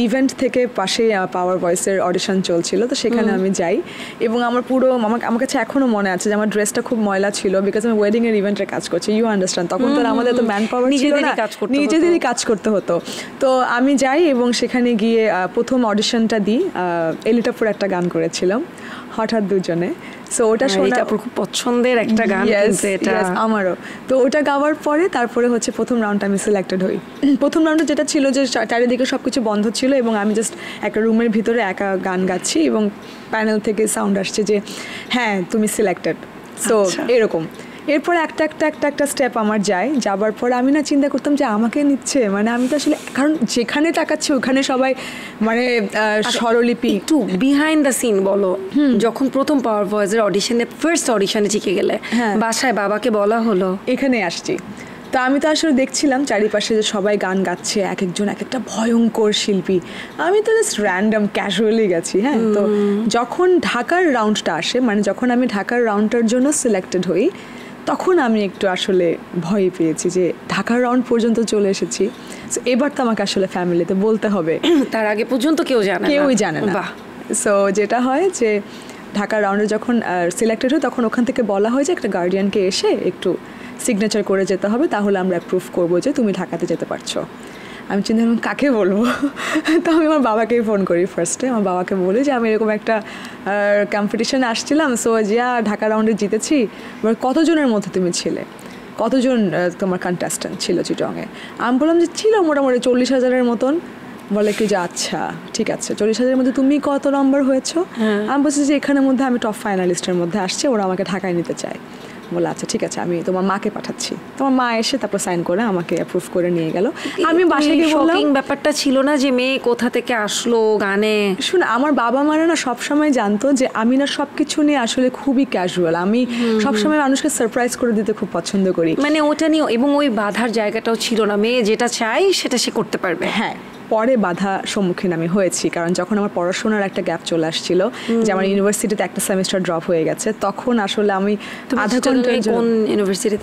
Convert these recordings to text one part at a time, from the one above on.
Event থেকে পাশেই পাওয়ার ভয়েসের অডিশন চলছিল, তো সেখানে আমি যাই এবং আমার পুরো আমার কাছে এখনও মনে আছে যে আমার ড্রেসটা খুব ময়লা ছিল, বিকজ আমি ওয়েডিংয়ের ইভেন্টে কাজ করছি, ইউ আন্ডারস্ট্যান্ড। তখন তো আমাদের তো ম্যান পাওয়ার ছিল না, নিজেদেরই কাজ করতে হতো। তো আমি যাই এবং সেখানে গিয়ে প্রথম অডিশনটা দিই, এলিটাপুর একটা গান করেছিলাম, হঠাৎ দুজনে। সো ওটা শোনা খুব পছন্দের একটা গান, এটা আমারও। তো ওটা গাওয়ার পরে তারপরে হচ্ছে প্রথম রাউন্ডে আমি সিলেক্টেড হই। প্রথম রাউন্ডে যেটা ছিল যে চারিদিকে সব কিছু বন্ধ ছিল এবং আমি জাস্ট একটা রুমের ভিতরে একা গান গাচ্ছি এবং প্যানেল থেকে সাউন্ড আসছে যে হ্যাঁ তুমি সিলেক্টেড। সো এরকম এরপর একটা স্টেপ আমার যায়, যাবার পরে আমি না চিন্তা করতাম যে আমাকে নিচ্ছে, মানে আমি তো আসলে, কারণ যেখানে তাকাচ্ছি ওখানে সবাই মানে স্বরলিপি। একটু বিহাইন্ড দ্য সিন বলো, যখন প্রথম পাওয়ার ভয়েসের অডিশনে ফার্স্ট অডিশনে টিকে গেলে বাসায় বাবাকে বলা হলো এখানে আসছি, তো আমি তো আসলে দেখছিলাম চারিপাশে যে সবাই গান গাচ্ছে, এক একজন এক একটা ভয়ঙ্কর শিল্পী, আমি তো জাস্ট র্যান্ডম ক্যাজুয়ালি গেছি। হ্যাঁ, তো যখন ঢাকার রাউন্ডটা আসে, মানে যখন আমি ঢাকার রাউন্ডটার জন্য সিলেক্টেড হই, তখন আমি একটু আসলে ভয় পেয়েছি যে ঢাকার রাউন্ড পর্যন্ত চলে এসেছি, সো এবার তো আমাকে আসলে ফ্যামিলিতে বলতে হবে। তার আগে পর্যন্ত কেউই জানে না। সো যেটা হয় যে ঢাকার রাউন্ডে যখন সিলেক্টেড হয় তখন ওখান থেকে বলা হয় যে একটা গার্ডিয়ানকে এসে একটু সিগনেচার করে যেতে হবে, তাহলে আমরা অ্যাপ্রুভ করবো যে তুমি ঢাকাতে যেতে পারছো। আমি চিন্তা করলাম কাকে বলবো, তো আমি আমার বাবাকেই ফোন করি ফার্স্টে। আমার বাবাকে বলি যে আমি এরকম একটা কম্পিটিশনে আসছিলাম, সো জিয়া ঢাকা রাউন্ডে জিতেছি, এবার কতজনের মধ্যে তুমি ছিলে, কতজন তোমার কন্টেস্ট্যান্ট ছিল চিটংয়ে? আমি বললাম যে ছিল মোটামুটি 40,000-এর মতন। বলে কি যে আচ্ছা ঠিক আছে, 40,000-এর মধ্যে তুমি কত নম্বর হয়েছো? আমি বলছি যে এখানের মধ্যে আমি টপ ফাইনালিস্টের মধ্যে আসছি, ওরা আমাকে ঢাকায় নিতে চায়। বলে আচ্ছা ঠিক আছে, আমি তোমার মাকে পাঠাচ্ছি। তোমার মা এসে তারপর সাইন করে আমাকে অ্যাপ্রুভ করে নিয়ে গেল। আমি বাসায় গিয়ে বললাম, ব্যাপারটা ছিল না যে মেয়ে কোথা থেকে আসলো গানে? শুনে আমার বাবা মারা না সবসময় জানতো যে আমি না সব কিছু নিয়ে আসলে খুবই ক্যাজুয়াল, আমি সবসময় মানুষকে সারপ্রাইজ করে দিতে খুব পছন্দ করি, মানে ওটা নিয়ে। এবং ওই বাধার জায়গাটাও ছিল না, মেয়ে যেটা চাই সেটা সে করতে পারবে। হ্যাঁ, পরে বাধা সম্মুখীন আমি হয়েছি, কারণ যখন আমার পড়াশোনার একটা গ্যাপ চলে আসছিল, যে আমার ইউনিভার্সিটিতে একটা সেমিস্টার ড্রপ হয়ে গেছে, তখন আসলে আমি আধা ঘন্টার জন্য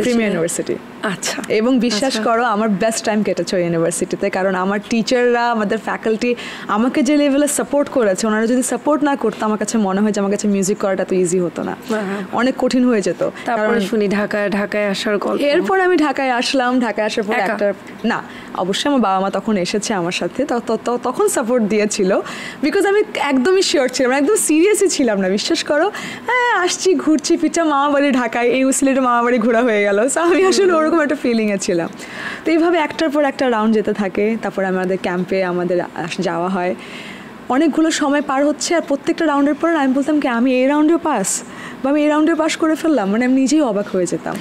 প্রিমিয়ার ইউনিভার্সিটি। আচ্ছা, এবং বিশ্বাস করো আমার বেস্ট টাইম কেটেছে ওই ইউনিভার্সিটিতে, কারণ আমার টিচাররা, আমাদের ফ্যাকাল্টি আমাকে যে লেভেলে সাপোর্ট করেছে, ওনারা যদি সাপোর্ট না করতো আমার কাছে মনে হয় যে আমার কাছে মিউজিক করাটা তো ইজি হতো না, অনেক কঠিন হয়ে যেত। তারপরে শুনি ঢাকায় আসার গল্প। এরপর আমি ঢাকায় আসলাম, ঢাকায় আসার পর একটা না, অবশ্যই আমার বাবা মা তখন এসেছে আমার সাথে, তখন সাপোর্ট দিয়েছিল, বিকজ আমি একদমই শিওর ছিলাম, একদম সিরিয়াসই ছিলাম না, বিশ্বাস করো। হ্যাঁ, আসছি ঘুরছি ফিরছি, মামা বাড়ি ঢাকায়, এই সিলেটে মামা বাড়ি ঘোরা হয়ে গেল। সো আমি আসলে ওরকম একটা ফিলিংয়ে ছিলাম। তো এইভাবে একটার পর একটা রাউন্ড যেতে থাকে, তারপর আমাদের ক্যাম্পে আমাদের যাওয়া হয়, অনেকগুলো সময় পার হচ্ছে, আর প্রত্যেকটা রাউন্ডের পর আমি বলতাম কি আমি এই রাউন্ডেও পাস, বা আমি এই রাউন্ডে পাস করে ফেললাম, মানে আমি নিজেই অবাক হয়ে যেতাম।